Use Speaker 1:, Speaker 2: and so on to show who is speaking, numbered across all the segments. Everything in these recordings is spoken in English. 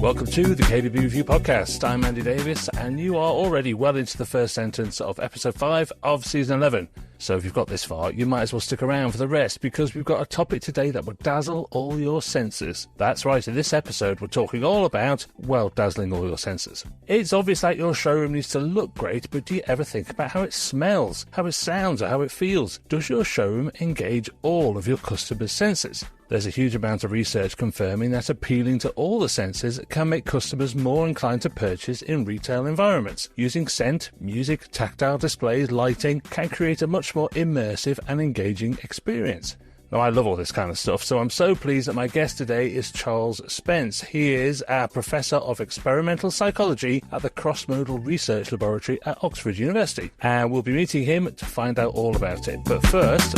Speaker 1: Welcome to the kbbreview podcast. I'm Andy Davies, and you are already well into the first sentence of episode 5 of season 11. So if you've got this far, you might as well stick around for the rest, because we've got a topic today that will dazzle all your senses. That's right, in this episode we're talking all about, well, dazzling all your senses. It's obvious that your showroom needs to look great, but do you ever think about how it smells, how it sounds, or how it feels? Does your showroom engage all of your customers' senses? There's a huge amount of research confirming that appealing to all the senses can make customers more inclined to purchase in retail environments. Using scent, music, tactile displays, lighting can create a much more immersive and engaging experience. Now, I love all this kind of stuff, so I'm so pleased that my guest today is Charles Spence. He is a Professor of Experimental Psychology at the Crossmodal Research Laboratory at Oxford University, and we'll be meeting him to find out all about it. But first,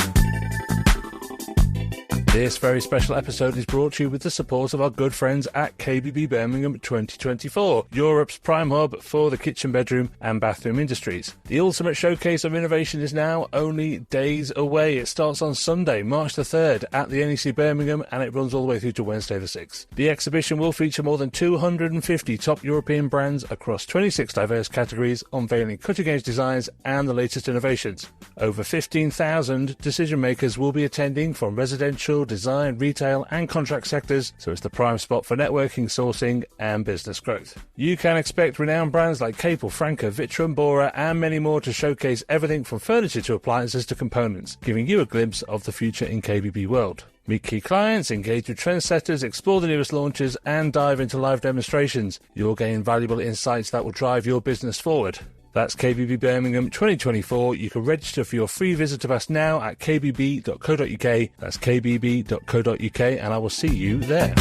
Speaker 1: this very special episode is brought to you with the support of our good friends at KBB Birmingham 2024, Europe's prime hub for the kitchen, bedroom and bathroom industries. The ultimate showcase of innovation is now only days away. It starts on Sunday, March the 3rd at the NEC Birmingham, and it runs all the way through to Wednesday the 6th. The exhibition will feature more than 250 top European brands across 26 diverse categories, unveiling cutting-edge designs and the latest innovations. Over 15,000 decision makers will be attending from residential, design, retail and contract sectors, so it's the prime spot for networking, sourcing and business growth. You can expect renowned brands like Capel, Franca, Vitrum, Bora and many more to showcase everything from furniture to appliances to components, giving you a glimpse of the future in KBB world. Meet key clients, engage with trendsetters, explore the newest launches and dive into live demonstrations. You'll gain valuable insights that will drive your business forward. That's KBB Birmingham 2024. You can register for your free visitor pass now at kbb.co.uk. That's kbb.co.uk, and I will see you there.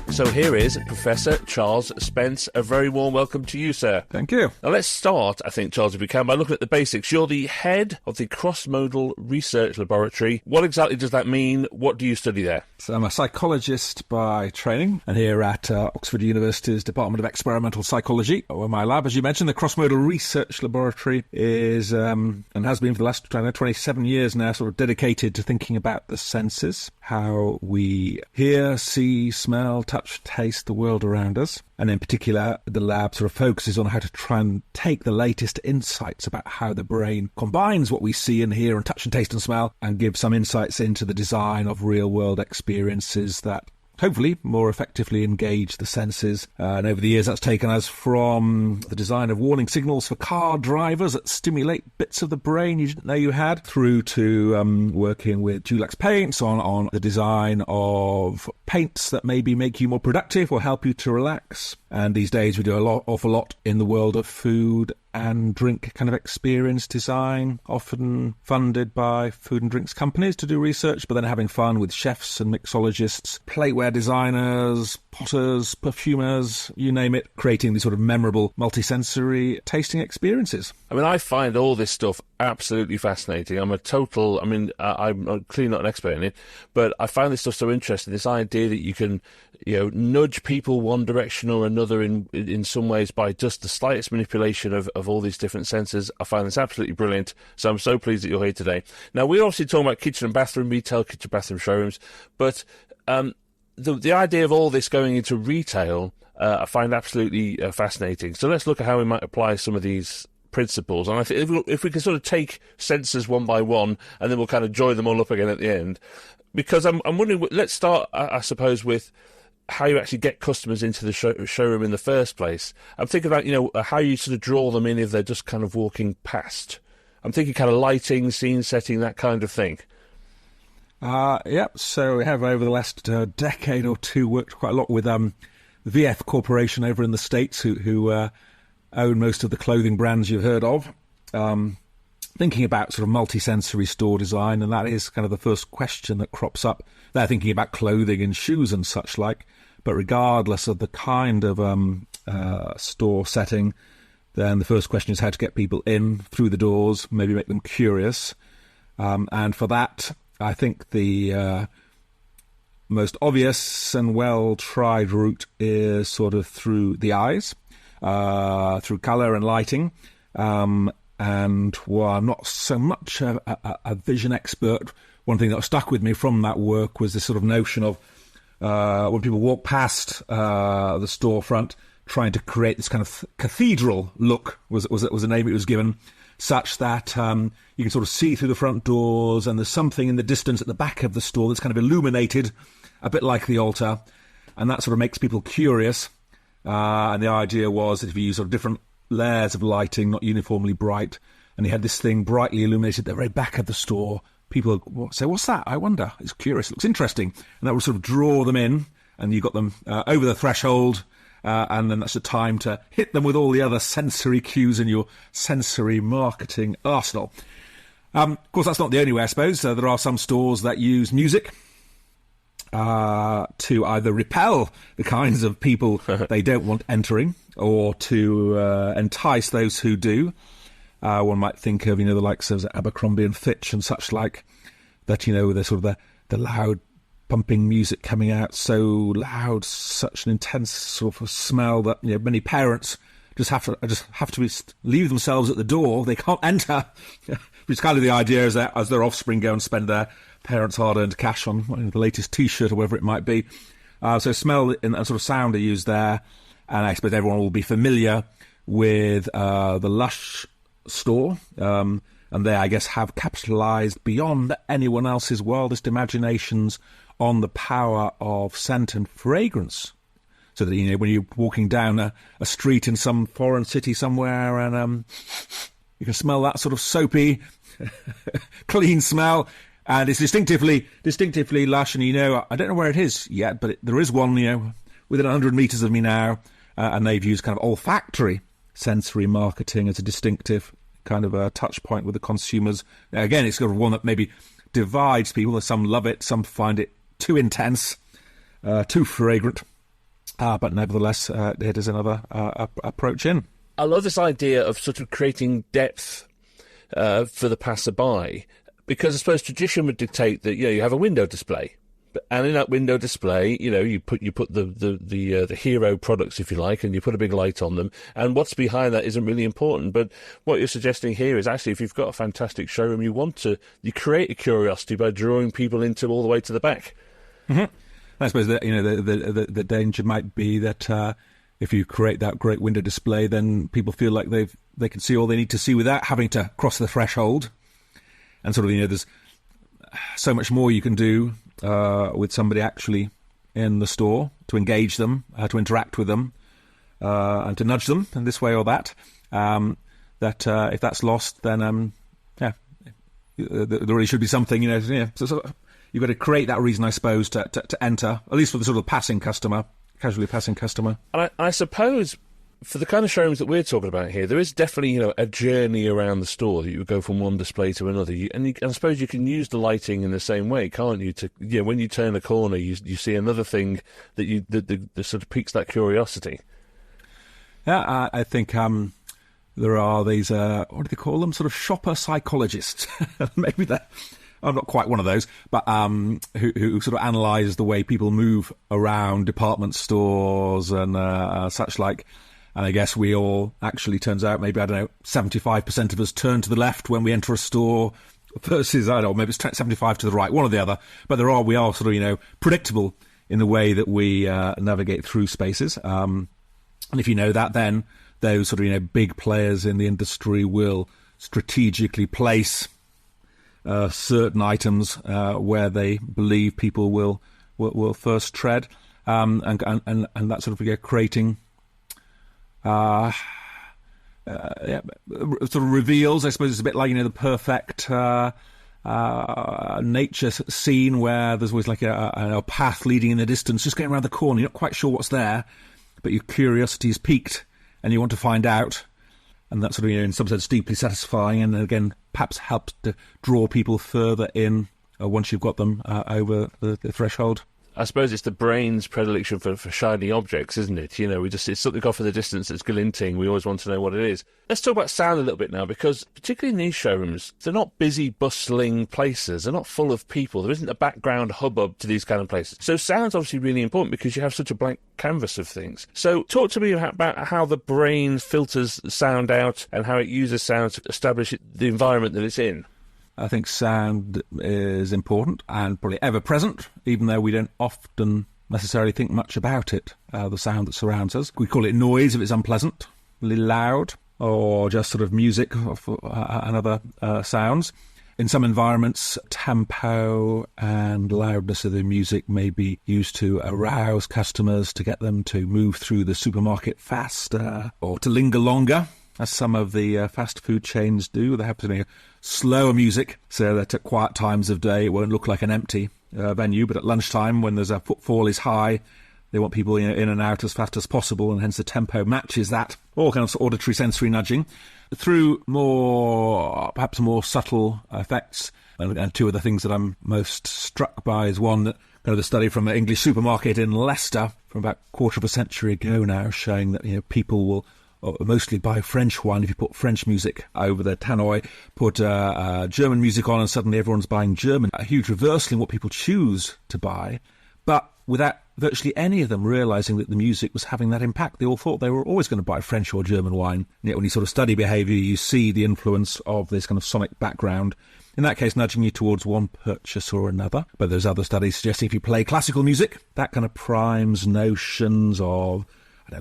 Speaker 1: So here is Professor Charles Spence. A very warm welcome to you, sir.
Speaker 2: Thank you.
Speaker 1: Now let's start, I think, Charles, if we can, by looking at the basics. You're the head of the Crossmodal Research Laboratory. What exactly does that mean? What do you study there?
Speaker 2: So I'm a psychologist by training, and here at Oxford University's Department of Experimental Psychology, where my lab, as you mentioned, the Crossmodal Research Laboratory, is and has been for the last 27 years now, sort of dedicated to thinking about the senses, how we hear, see, smell, touch, taste the world around us. And in particular, the lab sort of focuses on how to try and take the latest insights about how the brain combines what we see and hear and touch and taste and smell, and give some insights into the design of real-world experiences that hopefully more effectively engage the senses. And over the years, that's taken us from the design of warning signals for car drivers that stimulate bits of the brain you didn't know you had, through to working with Dulux paints on the design of paints that maybe make you more productive or help you to relax. And these days we do awful lot in the world of food and drink kind of experience design, often funded by food and drinks companies to do research, but then having fun with chefs and mixologists, plateware designers, potters, perfumers, you name it, creating these sort of memorable multisensory tasting experiences.
Speaker 1: I mean, I find all this stuff absolutely fascinating. I'm clearly not an expert in it, but I find this stuff so interesting. This idea that you can, nudge people one direction or another in some ways by just the slightest manipulation of all these different senses. I find this absolutely brilliant. So I'm so pleased that you're here today. Now, we're obviously talking about kitchen and bathroom retail, kitchen bathroom showrooms, but the idea of all this going into retail, I find absolutely fascinating. So let's look at how we might apply some of these principles. And I think if we can sort of take senses one by one, and then we'll kind of join them all up again at the end. Because I'm wondering, let's start, I suppose, with how you actually get customers into the showroom in the first place. I'm thinking about, how you sort of draw them in if they're just kind of walking past. I'm thinking kind of lighting, scene setting, that kind of thing.
Speaker 2: So we have over the last decade or two worked quite a lot with the VF Corporation over in the States, who own most of the clothing brands you've heard of. Thinking about sort of multi-sensory store design, and that is kind of the first question that crops up. They're thinking about clothing and shoes and such like, but regardless of the kind of store setting, then the first question is how to get people in through the doors, maybe make them curious. And for that, I think the most obvious and well-tried route is sort of through the eyes, through colour and lighting. And while I'm not so much a vision expert, one thing that stuck with me from that work was this sort of notion of when people walk past the storefront, trying to create this kind of cathedral look was a name it was given, such that you can sort of see through the front doors, and there's something in the distance at the back of the store that's kind of illuminated, a bit like the altar, and that sort of makes people curious. And the idea was that if you use sort of different layers of lighting, not uniformly bright, and you had this thing brightly illuminated at the very back of the store, people would say, "What's that? I wonder. It's curious. It looks interesting." And that would sort of draw them in, and you got them over the threshold, and then that's the time to hit them with all the other sensory cues in your sensory marketing arsenal. Of course, that's not the only way, I suppose. There are some stores that use music to either repel the kinds of people they don't want entering, or to entice those who do. One might think of, the likes of Abercrombie and Fitch and such like, that, the sort of the loud pumping music coming out, so loud, such an intense sort of smell that many parents just have to leave themselves at the door. They can't enter. Which is kind of the idea, is that as their offspring go and spend their parents' hard-earned cash on the latest T-shirt or whatever it might be. So smell and sort of sound are used there, and I suppose everyone will be familiar with the Lush store, and they, I guess, have capitalised beyond anyone else's wildest imaginations on the power of scent and fragrance. So that, when you're walking down a street in some foreign city somewhere, and you can smell that sort of soapy, clean smell, and it's distinctively Lush. And I don't know where it is yet, but there is one, within 100 metres of me now, and they've used kind of olfactory sensory marketing as a distinctive kind of a touch point with the consumers. Now, again, it's sort of one that maybe divides people. Some love it, some find it too intense, too fragrant. But nevertheless, it is another approach in.
Speaker 1: I love this idea of sort of creating depth for the passerby, because I suppose tradition would dictate that you have a window display, and in that window display, you put the hero products, if you like, and you put a big light on them, and what's behind that isn't really important. But what you're suggesting here is actually, if you've got a fantastic showroom, you create a curiosity by drawing people into all the way to the back.
Speaker 2: Mm-hmm. I suppose that the danger might be that if you create that great window display, then people feel like they can see all they need to see without having to cross the threshold, and sort of there's so much more you can do with somebody actually in the store to engage them, to interact with them, and to nudge them in this way or that. That if that's lost, then there really should be something. So you've got to create that reason, I suppose, to enter, at least for the sort of passing customer, casually passing customer.
Speaker 1: And I suppose for the kind of showrooms that we're talking about here, there is definitely, a journey around the store that you would go from one display to another. And I suppose you can use the lighting in the same way, can't you? To when you turn a corner, you see another thing that sort of piques that curiosity.
Speaker 2: Yeah, I think there are these, what do they call them? Sort of shopper psychologists. Maybe that. I'm not quite one of those, but who sort of analyse the way people move around department stores and such like. And I guess we all actually, turns out, maybe, 75% of us turn to the left when we enter a store versus, maybe it's 75 to the right, one or the other. But we are sort of, predictable in the way that we navigate through spaces. And if you know that, then those sort of, big players in the industry will strategically place certain items where they believe people will first tread, and that sort of creating sort of reveals. I suppose it's a bit like the perfect nature scene where there's always like a path leading in the distance, just going around the corner. You're not quite sure what's there, but your curiosity is piqued and you want to find out. And that's sort of, in some sense, deeply satisfying, and again, perhaps helps to draw people further in once you've got them over the threshold.
Speaker 1: I suppose it's the brain's predilection for shiny objects, isn't it? It's something off in the distance that's glinting. We always want to know what it is. Let's talk about sound a little bit now, because particularly in these showrooms, they're not busy, bustling places. They're not full of people. There isn't a background hubbub to these kind of places. So sound's obviously really important because you have such a blank canvas of things. So talk to me about how the brain filters sound out and how it uses sound to establish the environment that it's in.
Speaker 2: I think sound is important and probably ever present, even though we don't often necessarily think much about it, the sound that surrounds us. We call it noise if it's unpleasant, really loud, or just sort of music and other sounds. In some environments, tempo and loudness of the music may be used to arouse customers, to get them to move through the supermarket faster or to linger longer, as some of the fast food chains do. They have to slower music so that at quiet times of day it won't look like an empty venue, but at lunchtime when there's a footfall is high, they want people in and out as fast as possible, and hence the tempo matches that. All kinds of auditory sensory nudging. Through perhaps more subtle effects, and two of the things that I'm most struck by is one that kind of the study from an English supermarket in Leicester from about a quarter of a century ago now, showing that people will mostly buy French wine if you put French music over the tannoy, put German music on, and suddenly everyone's buying German. A huge reversal in what people choose to buy, but without virtually any of them realising that the music was having that impact. They all thought they were always going to buy French or German wine. Yet when you sort of study behaviour, you see the influence of this kind of sonic background, in that case nudging you towards one purchase or another. But there's other studies suggesting if you play classical music, that kind of primes notions of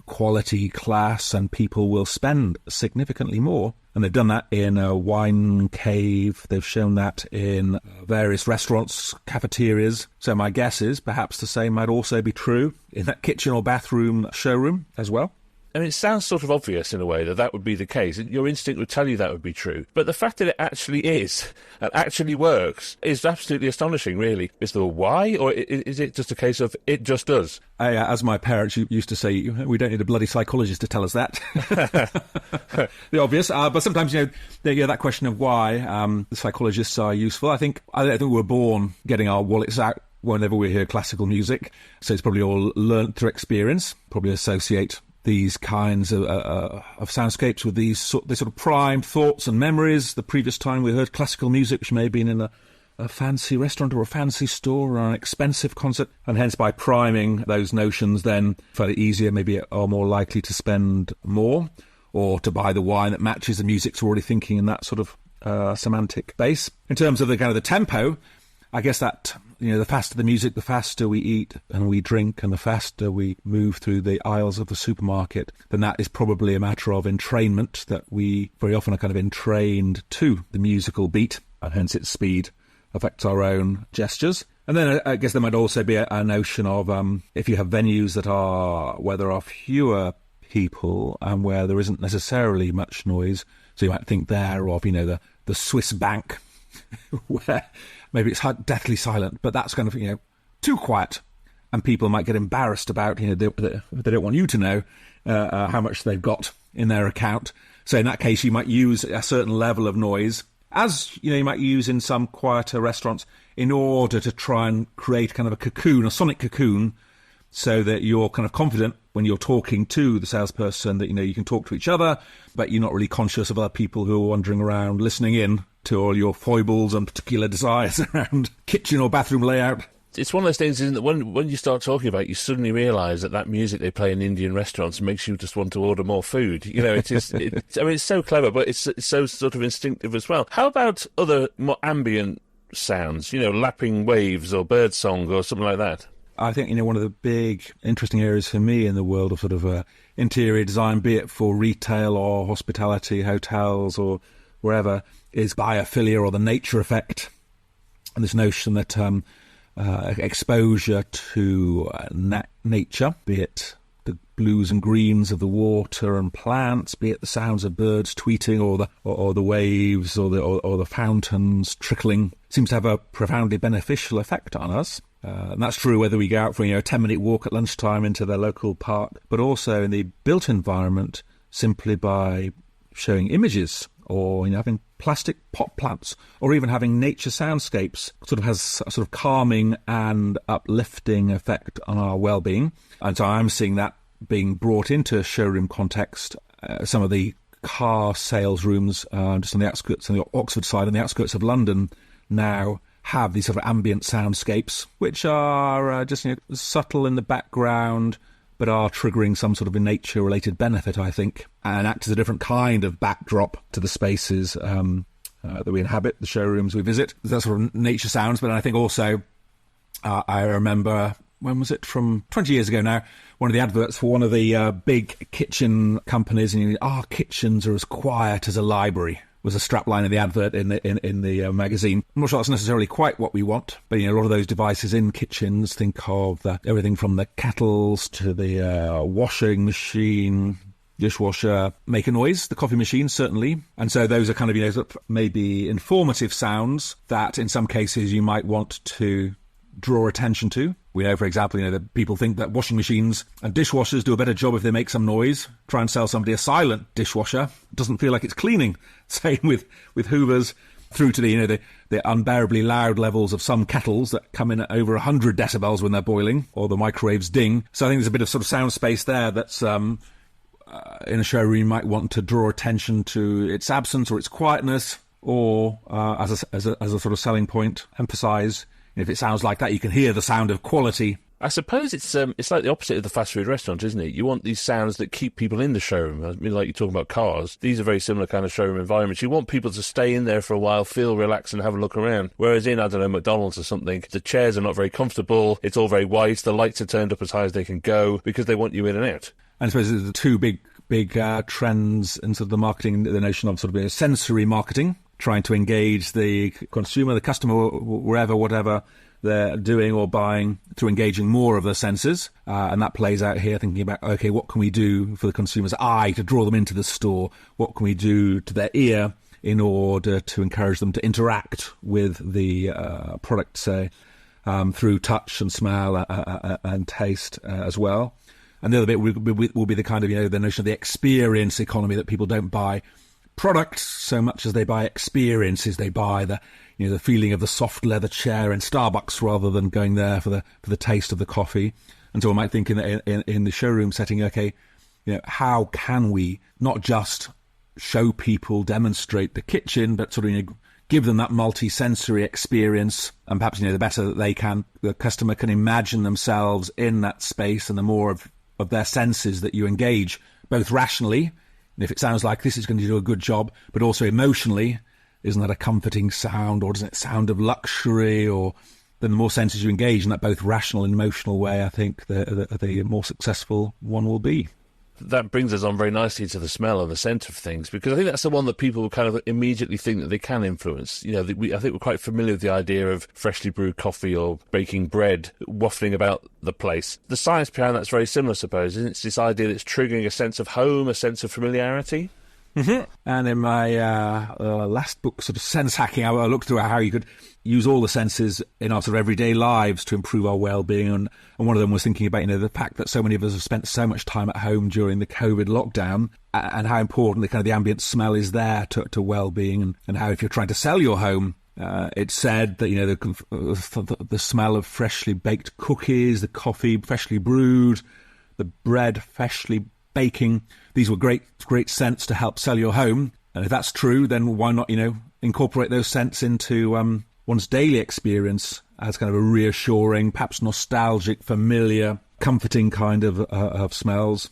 Speaker 2: quality, class, and people will spend significantly more. And they've done that in a wine cave. They've shown that in various restaurants, cafeterias. So my guess is perhaps the same might also be true in that kitchen or bathroom showroom as well.
Speaker 1: I mean, it sounds sort of obvious in a way that would be the case. Your instinct would tell you that would be true. But the fact that it actually is, and actually works, is absolutely astonishing, really. Is there a why, or is it just a case of it just does?
Speaker 2: As my parents used to say, we don't need a bloody psychologist to tell us that. The obvious. But sometimes, that question of why the psychologists are useful. I think we're born getting our wallets out whenever we hear classical music. So it's probably all learnt through experience, probably associate these kinds of soundscapes with these sort of primed thoughts and memories. The previous time we heard classical music, which may have been in a fancy restaurant or a fancy store or an expensive concert, and hence by priming those notions then fairly easier, maybe are more likely to spend more or to buy the wine that matches the music's already thinking in that sort of semantic base. In terms of the kind of the tempo, I guess that, the faster the music, the faster we eat and we drink, and the faster we move through the aisles of the supermarket, then that is probably a matter of entrainment, that we very often are kind of entrained to the musical beat, and hence its speed affects our own gestures. And then I guess there might also be a notion of if you have venues where there are fewer people and where there isn't necessarily much noise, so you might think there of, the Swiss bank, where maybe it's deathly silent, but that's kind of, too quiet. And people might get embarrassed about, they don't want you to know how much they've got in their account. So in that case, you might use a certain level of noise, as, you might use in some quieter restaurants, in order to try and create kind of a cocoon, a sonic cocoon, so that you're kind of confident when you're talking to the salesperson that, you can talk to each other, but you're not really conscious of other people who are wandering around listening in to all your foibles and particular desires around kitchen or bathroom layout.
Speaker 1: It's one of those things, isn't it, when you start talking about it, you suddenly realise that music they play in Indian restaurants makes you just want to order more food. It's so clever, but it's so sort of instinctive as well. How about other more ambient sounds, lapping waves or bird song or something like that?
Speaker 2: I think, one of the big interesting areas for me in the world of sort of interior design, be it for retail or hospitality, hotels or wherever, is biophilia or the nature effect. And this notion that exposure to nature, be it the blues and greens of the water and plants, be it the sounds of birds tweeting or the waves or the fountains trickling, seems to have a profoundly beneficial effect on us. And that's true whether we go out for a 10-minute walk at lunchtime into the local park, but also in the built environment, simply by showing images or having plastic pot plants, or even having nature soundscapes, sort of has a sort of calming and uplifting effect on our well-being. And so I'm seeing that being brought into a showroom context. Some of the car sales rooms just on the outskirts, on the Oxford side, on the outskirts of London now have these sort of ambient soundscapes, which are just subtle in the background, but are triggering some sort of a nature-related benefit, I think, and act as a different kind of backdrop to the spaces that we inhabit, the showrooms we visit. That sort of nature sounds, but I think also I remember when was it? From 20 years ago now, one of the adverts for one of the big kitchen companies, and our kitchens are as quiet as a library, was a strapline of the advert in the magazine. I'm not sure that's necessarily quite what we want, but a lot of those devices in kitchens, think of everything from the kettles to the washing machine, dishwasher, make a noise. The coffee machine, certainly. And so those are kind of, sort of maybe informative sounds that in some cases you might want to draw attention to. We know, for example, that people think that washing machines and dishwashers do a better job if they make some noise. Try and sell somebody a silent dishwasher. It doesn't feel like it's cleaning. Same with Hoovers, through to the unbearably loud levels of some kettles that come in at over 100 decibels when they're boiling, or the microwaves ding. So I think there's a bit of sort of sound space there that's in a showroom you might want to draw attention to its absence or its quietness, or as a sort of selling point, emphasise. If it sounds like that, you can hear the sound of quality.
Speaker 1: I suppose it's like the opposite of the fast food restaurant, isn't it? You want these sounds that keep people in the showroom. I mean, like you're talking about cars. These are very similar kind of showroom environments. You want people to stay in there for a while, feel relaxed and have a look around. Whereas in, I don't know, McDonald's or something, the chairs are not very comfortable. It's all very white. The lights are turned up as high as they can go because they want you in and out.
Speaker 2: And I suppose there's the two big trends in sort of the marketing, the notion of sort of sensory marketing, trying to engage the consumer, the customer, wherever, whatever they're doing or buying, through engaging more of their senses. And that plays out here, thinking about, okay, what can we do for the consumer's eye to draw them into the store? What can we do to their ear in order to encourage them to interact with the product, say, through touch and smell and taste as well? And the other bit will be the kind of, the notion of the experience economy, that people don't buy products so much as they buy experiences. They buy the feeling of the soft leather chair in Starbucks rather than going there for the taste of the coffee. And so I might think in the showroom setting, okay, how can we not just show people, demonstrate the kitchen, but sort of give them that multi-sensory experience, and perhaps the better that the customer can imagine themselves in that space, and the more of their senses that you engage, both rationally, and if it sounds like this is going to do a good job, but also emotionally, isn't that a comforting sound, or doesn't it sound of luxury? Or then the more senses you engage in that both rational and emotional way, I think the more successful one will be.
Speaker 1: That brings us on very nicely to the smell and the scent of things, because I think that's the one that people kind of immediately think that they can influence. I think we're quite familiar with the idea of freshly brewed coffee or baking bread wafting about the place. The science behind that's very similar, I suppose, isn't it? It's this idea that it's triggering a sense of home, a sense of familiarity.
Speaker 2: Mm-hmm. And in my last book, sort of Sense Hacking, I looked through how you could use all the senses in our sort of everyday lives to improve our well-being. And one of them was thinking about, the fact that so many of us have spent so much time at home during the COVID lockdown, and how important the kind of the ambient smell is there to well-being, and how if you're trying to sell your home, it's said that, the smell of freshly baked cookies, the coffee freshly brewed, the bread freshly baking, these were great scents to help sell your home. And if that's true, then why not, incorporate those scents into one's daily experience as kind of a reassuring, perhaps nostalgic, familiar, comforting kind of smells.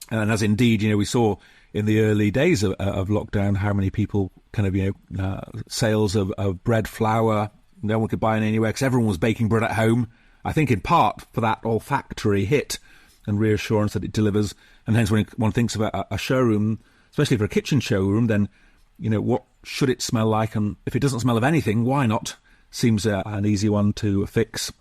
Speaker 2: And as indeed, we saw in the early days of lockdown, how many people kind of, sales of bread flour, no one could buy it anywhere because everyone was baking bread at home. I think in part for that olfactory hit and reassurance that it delivers. And hence when one thinks about a showroom, especially for a kitchen showroom, then, what should it smell like? And if it doesn't smell of anything, why not? Seems an easy one to fix.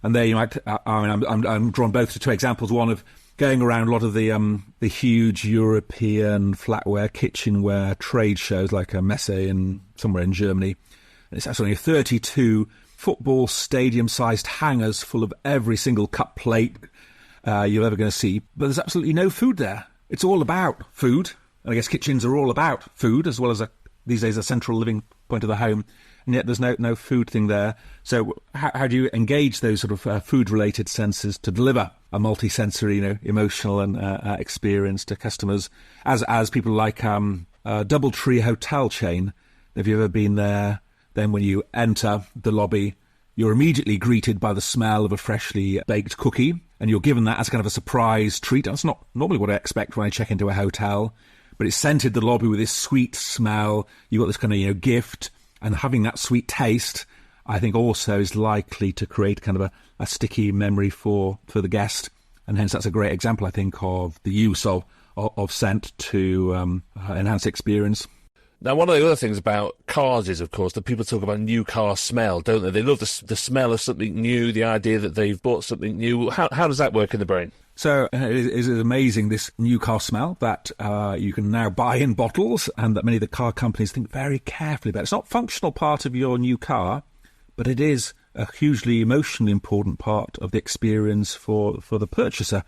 Speaker 2: And there you might, I'm drawn both to two examples. One of going around a lot of the huge European flatware, kitchenware trade shows like a Messe somewhere in Germany. And it's actually 32 football stadium-sized hangers full of every single cut plate you're ever going to see, but there's absolutely no food there. It's all about food, and I guess kitchens are all about food, as well as these days a central living point of the home, and yet there's no food thing there. So how do you engage those sort of food-related senses to deliver a multi-sensory, emotional and experience to customers? As people like Doubletree hotel chain, if you've ever been there, then when you enter the lobby, you're immediately greeted by the smell of a freshly baked cookie, and you're given that as kind of a surprise treat. That's not normally what I expect when I check into a hotel, but it's scented the lobby with this sweet smell. You've got this kind of, gift, and having that sweet taste, I think also is likely to create kind of a sticky memory for the guest. And hence that's a great example, I think, of the use of scent to enhance the experience.
Speaker 1: Now, one of the other things about cars is, of course, that people talk about new car smell, don't they? They love the smell of something new, the idea that they've bought something new. How does that work in the brain?
Speaker 2: So it is amazing, this new car smell that you can now buy in bottles and that many of the car companies think very carefully about. It's not a functional part of your new car, but it is a hugely emotionally important part of the experience for the purchaser.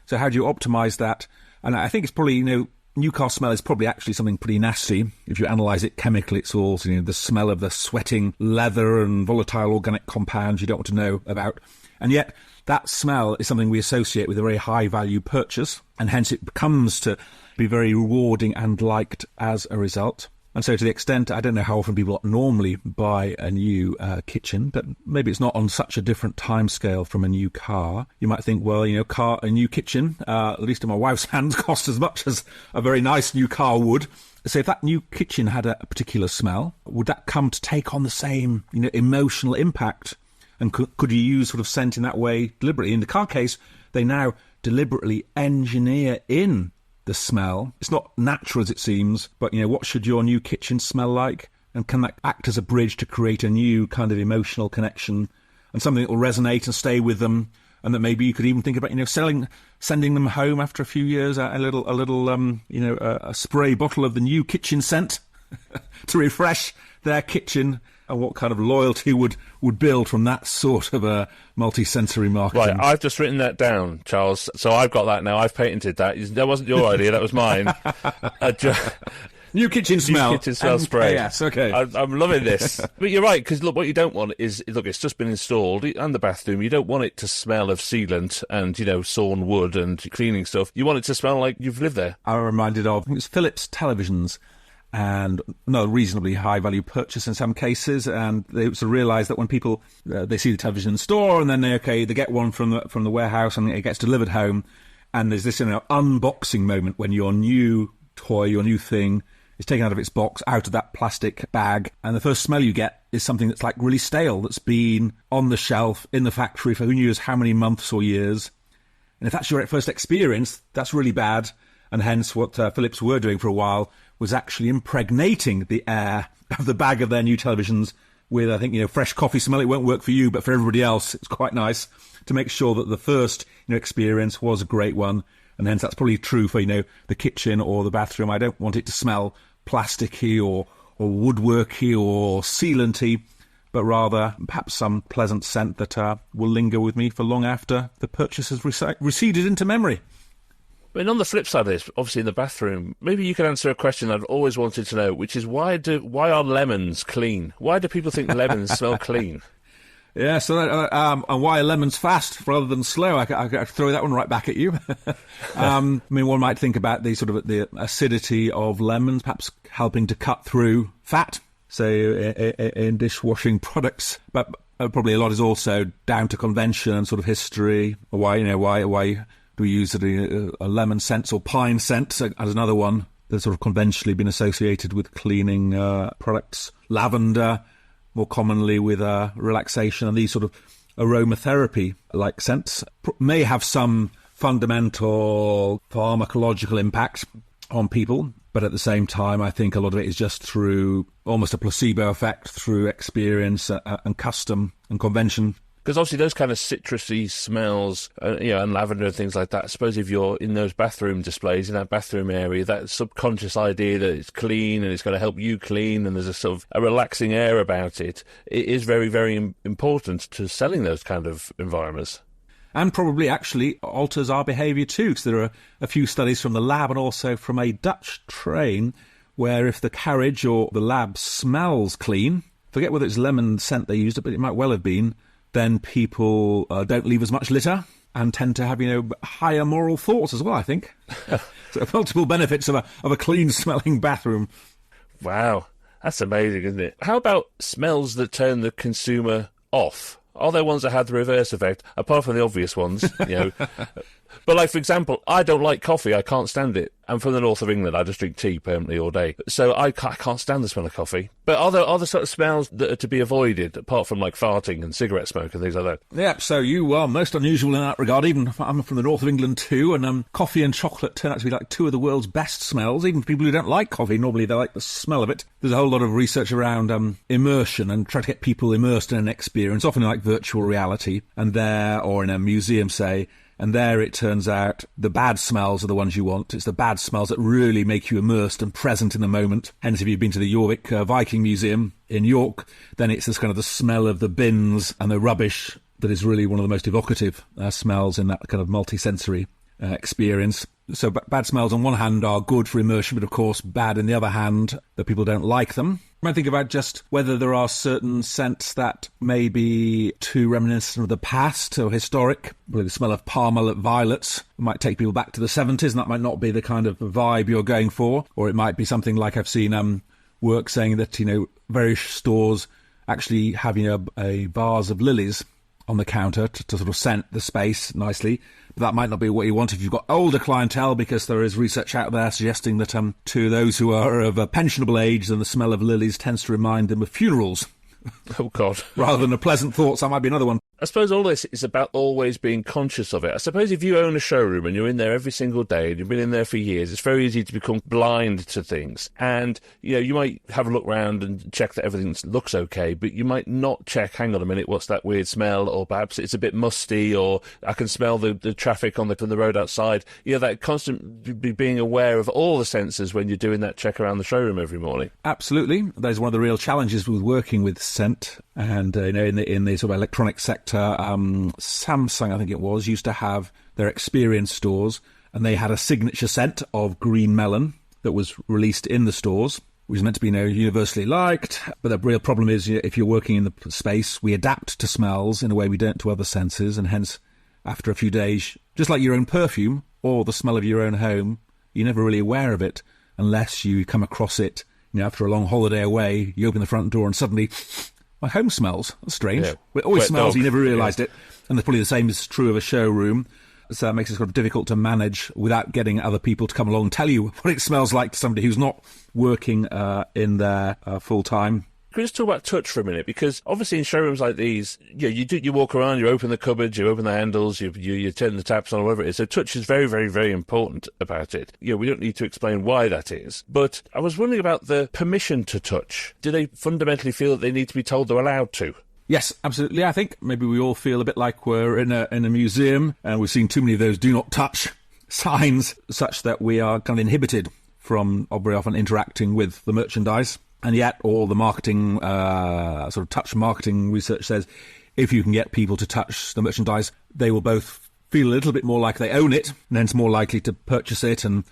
Speaker 2: So how do you optimise that? And I think it's probably, new car smell is probably actually something pretty nasty. If you analyse it chemically, it's all the smell of the sweating leather and volatile organic compounds you don't want to know about. And yet that smell is something we associate with a very high-value purchase, and hence it becomes to be very rewarding and liked as a result. And so to the extent, I don't know how often people normally buy a new kitchen, but maybe it's not on such a different timescale from a new car. You might think, well, a new kitchen, at least in my wife's hands, costs as much as a very nice new car would. So if that new kitchen had a particular smell, would that come to take on the same, emotional impact? And could you use sort of scent in that way deliberately? In the car case, they now deliberately engineer in the smell. It's not natural as it seems, but what should your new kitchen smell like? And can that act as a bridge to create a new kind of emotional connection and something that will resonate and stay with them? And that maybe you could even think about, sending them home after a few years, a spray bottle of the new kitchen scent to refresh their kitchen. And what kind of loyalty would build from that sort of a multi-sensory marketing?
Speaker 1: Right, I've just written that down, Charles. So I've got that now. I've patented that. That wasn't your idea, that was mine.
Speaker 2: New kitchen smell.
Speaker 1: New kitchen smell spray.
Speaker 2: Yes, okay.
Speaker 1: I'm loving this. But you're right, because look, what you don't want is, it's just been installed, and the bathroom, you don't want it to smell of sealant and, sawn wood and cleaning stuff. You want it to smell like you've lived there.
Speaker 2: I'm reminded of, I think it's Philips televisions, and reasonably high-value purchase in some cases, and they sort of realise that when people they see the television in the store, and then they get one from the warehouse, and it gets delivered home, and there's this unboxing moment when your new toy, your new thing, is taken out of its box, out of that plastic bag, and the first smell you get is something that's like really stale, that's been on the shelf in the factory for who knows how many months or years. And if that's your first experience, that's really bad. And hence what Philips were doing for a while was actually impregnating the air of the bag of their new televisions with, I think, fresh coffee smell. It won't work for you, but for everybody else, it's quite nice to make sure that the first experience was a great one. And hence that's probably true for, the kitchen or the bathroom. I don't want it to smell plasticky or woodworky or sealanty, but rather perhaps some pleasant scent that will linger with me for long after the purchase has receded into memory.
Speaker 1: And on the flip side of this, obviously in the bathroom, maybe you could answer a question I've always wanted to know, which is why are lemons clean? Why do people think lemons smell clean?
Speaker 2: Yeah, so and why are lemons fast rather than slow? I could throw that one right back at you. One might think about the acidity of lemons, perhaps helping to cut through fat, say in dishwashing products, but probably a lot is also down to convention and sort of history. Why do we use a lemon scent or pine scent as another one that's sort of conventionally been associated with cleaning products? Lavender, more commonly with relaxation, and these sort of aromatherapy-like scents may have some fundamental pharmacological impact on people, but at the same time, I think a lot of it is just through almost a placebo effect, through experience and custom and convention.
Speaker 1: Because obviously those kind of citrusy smells, and lavender and things like that, I suppose if you're in those bathroom displays, in that bathroom area, that subconscious idea that it's clean and it's going to help you clean and there's a sort of a relaxing air about it, it is very, very important to selling those kind of environments.
Speaker 2: And probably actually alters our behaviour too, because there are a few studies from the lab and also from a Dutch train where if the carriage or the lab smells clean, forget whether it's lemon scent they used, but it might well have been, then people don't leave as much litter and tend to have, higher moral thoughts as well, I think. So multiple benefits of a clean-smelling bathroom.
Speaker 1: Wow, that's amazing, isn't it? How about smells that turn the consumer off? Are there ones that have the reverse effect, apart from the obvious ones, But like, for example, I don't like coffee. I can't stand it. I'm from the north of England. I just drink tea permanently all day. So I can't stand the smell of coffee. But are there other sort of smells that are to be avoided, apart from like farting and cigarette smoke and things like that?
Speaker 2: Yep, so you are most unusual in that regard. Even if I'm from the north of England too, and coffee and chocolate turn out to be like two of the world's best smells. Even for people who don't like coffee, normally they like the smell of it. There's a whole lot of research around immersion and trying to get people immersed in an experience, often like virtual reality, or in a museum, say. And there it turns out the bad smells are the ones you want. It's the bad smells that really make you immersed and present in the moment. Hence, if you've been to the Jorvik Viking Museum in York, then it's this kind of the smell of the bins and the rubbish that is really one of the most evocative smells in that kind of multi-sensory experience. So bad smells on one hand are good for immersion, but of course bad in the other hand that people don't like them. You might think about just whether there are certain scents that may be too reminiscent of the past or historic. Really, the smell of Parma violets might take people back to the 70s, and that might not be the kind of vibe you're going for. Or it might be something like I've seen work saying that, various stores actually have, a vase of lilies on the counter to sort of scent the space nicely. But that might not be what you want if you've got older clientele, because there is research out there suggesting that to those who are of a pensionable age, then the smell of lilies tends to remind them of funerals.
Speaker 1: Oh, God.
Speaker 2: Rather than a pleasant thought, that might be another one.
Speaker 1: I suppose all this is about always being conscious of it. I suppose if you own a showroom and you're in there every single day and you've been in there for years, it's very easy to become blind to things. And, you might have a look round and check that everything looks okay, but you might not check, hang on a minute, what's that weird smell? Or perhaps it's a bit musty, or I can smell the traffic on the road outside. That constant being aware of all the senses when you're doing that check around the showroom every morning.
Speaker 2: Absolutely. That's one of the real challenges with working with scent. And, in the sort of electronic sector, Samsung, I think it was, used to have their experience stores, and they had a signature scent of green melon that was released in the stores, which is meant to be universally liked. But the real problem is, if you're working in the space, we adapt to smells in a way we don't to other senses, and hence, after a few days, just like your own perfume or the smell of your own home, you're never really aware of it unless you come across it. After a long holiday away, you open the front door and suddenly, my home smells. That's strange. Yeah. It always smells, you never realised it. And that's probably the same is true of a showroom. So that makes it sort of difficult to manage without getting other people to come along and tell you what it smells like to somebody who's not working in there full time.
Speaker 1: Can we just talk about touch for a minute? Because obviously in showrooms like these, you walk around, you open the cupboards, you open the handles, you turn the taps on, whatever it is. So touch is very, very, very important about it. We don't need to explain why that is. But I was wondering about the permission to touch. Do they fundamentally feel that they need to be told they're allowed to?
Speaker 2: Yes, absolutely. I think maybe we all feel a bit like we're in a museum, and we've seen too many of those do not touch signs, such that we are kind of inhibited from very often interacting with the merchandise. And yet all the marketing, sort of touch marketing research says if you can get people to touch the merchandise, they will both feel a little bit more like they own it, and hence more likely to purchase it. And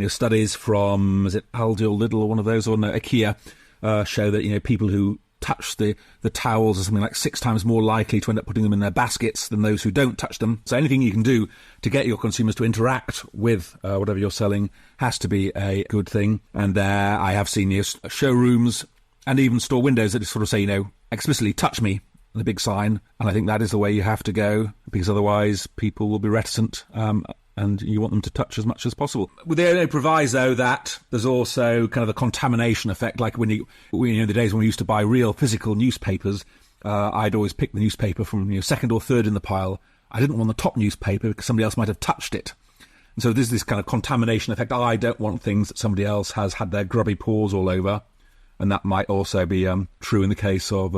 Speaker 2: studies from, is it Aldi or Lidl or one of those, or no, IKEA, show that people who touch the towels are something like 6 times more likely to end up putting them in their baskets than those who don't touch them. So anything you can do to get your consumers to interact with whatever you're selling has to be a good thing. And there I have seen showrooms and even store windows that sort of say, explicitly touch me, and a big sign. And I think that is the way you have to go, because otherwise people will be reticent, and you want them to touch as much as possible. With the only proviso that there's also kind of a contamination effect, like when the days when we used to buy real physical newspapers, I'd always pick the newspaper from second or third in the pile. I didn't want the top newspaper because somebody else might have touched it. And so there's this kind of contamination effect. I don't want things that somebody else has had their grubby paws all over. And that might also be true in the case of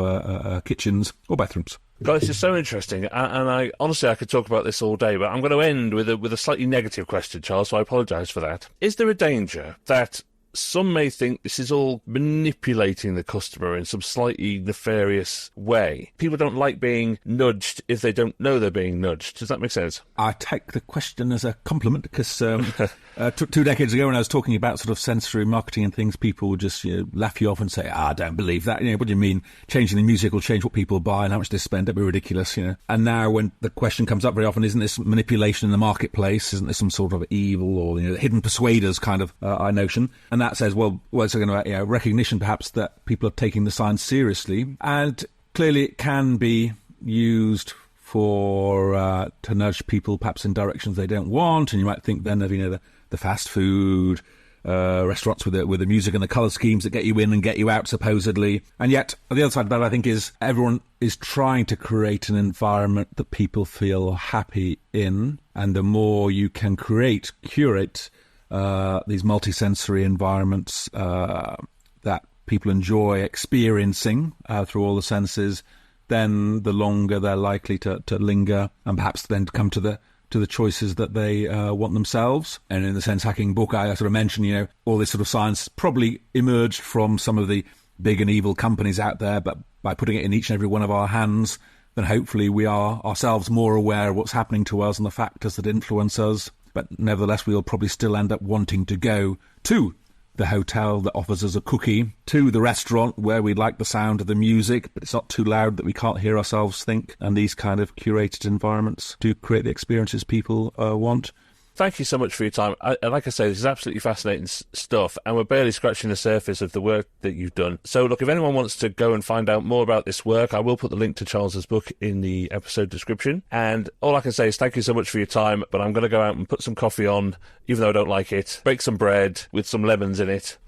Speaker 2: kitchens or bathrooms.
Speaker 1: Guys, this is so interesting, and I could talk about this all day, but I'm going to end with a slightly negative question, Charles, so I apologise for that. Is there a danger that some may think this is all manipulating the customer in some slightly nefarious way? People don't like being nudged if they don't know they're being nudged. Does that make sense?
Speaker 2: I take the question as a compliment, because 2 decades ago when I was talking about sort of sensory marketing and things, people would just laugh you off and say, I don't believe that. What do you mean? Changing the music will change what people buy and how much they spend? That'd be ridiculous, And now when the question comes up very often, isn't this manipulation in the marketplace? Isn't this some sort of evil or hidden persuaders kind of notion? And that says, well, it's talking about recognition perhaps that people are taking the signs seriously, and clearly it can be used for to nudge people perhaps in directions they don't want, and you might think then of the fast food restaurants with the music and the colour schemes that get you in and get you out supposedly. And yet the other side of that, I think, is everyone is trying to create an environment that people feel happy in, and the more you can curate these multisensory environments that people enjoy experiencing through all the senses, then the longer they're likely to linger and perhaps then come to the choices that they want themselves. And in the sense hacking book, I sort of mentioned, all this sort of science probably emerged from some of the big and evil companies out there, but by putting it in each and every one of our hands, then hopefully we are ourselves more aware of what's happening to us and the factors that influence us. But nevertheless, we'll probably still end up wanting to go to the hotel that offers us a cookie, to the restaurant where we like the sound of the music, but it's not too loud that we can't hear ourselves think. And these kind of curated environments do create the experiences people want.
Speaker 1: Thank you so much for your time. Like I say, this is absolutely fascinating stuff, and we're barely scratching the surface of the work that you've done. So, look, if anyone wants to go and find out more about this work, I will put the link to Charles's book in the episode description. And all I can say is thank you so much for your time, but I'm going to go out and put some coffee on, even though I don't like it, bake some bread with some lemons in it,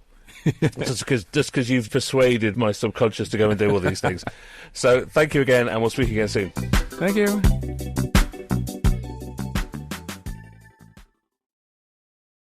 Speaker 1: just because you've persuaded my subconscious to go and do all these things. So, thank you again, and we'll speak again soon.
Speaker 2: Thank you.